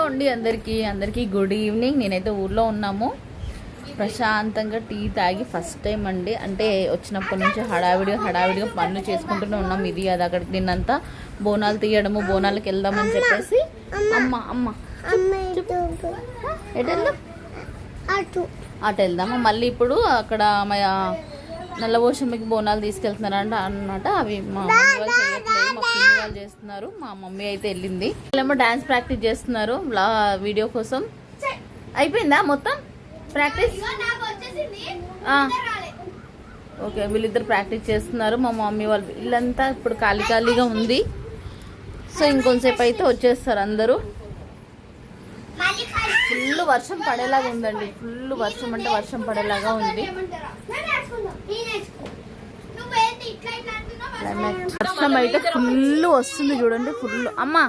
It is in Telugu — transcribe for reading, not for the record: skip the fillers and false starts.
అండి అందరికీ గుడ్ ఈవినింగ్. నేనైతే ఊర్లో ఉన్నాము, ప్రశాంతంగా టీ తాగి ఫస్ట్ టైం అండి. అంటే వచ్చినప్పటి నుంచి హడావిడిగా పనులు చేసుకుంటూనే ఉన్నాం. ఇది అది అక్కడికి నిన్నంతా బోనాలు తీయడము, బోనాలకు వెళ్దామని చెప్పేసి అమ్మ అటు వెళ్దామా. మళ్ళీ ఇప్పుడు అక్కడ నల్లపోషమ్మకి బోనాలు తీసుకెళ్తున్నారంట అన్నమాట. అవి మా మమ్మీ వాళ్ళు చేయట్లేదు, మా పిన్ని వాళ్ళు చేస్తున్నారు. మా మమ్మీ అయితే వెళ్ళింది. వాళ్ళేమో డాన్స్ ప్రాక్టీస్ చేస్తున్నారు వీడియో కోసం. అయిపోయిందా మొత్తం ప్రాక్టీస్? ఓకే, వీళ్ళిద్దరు ప్రాక్టీస్ చేస్తున్నారు. మా మమ్మీ వాళ్ళు ఇల్లంతా ఇప్పుడు ఖాళీగా ఉంది. సో ఇంకొంతసేపు అయితే వచ్చేస్తారు అందరూ. ఫుల్ వర్షం పడేలాగా ఉందండి. ఫుల్ వర్షం అంటే వర్షం పడేలాగా ఉంది. వర్షం అయితే ఫుల్ వస్తుంది చూడండి. ఫుల్ అమ్మా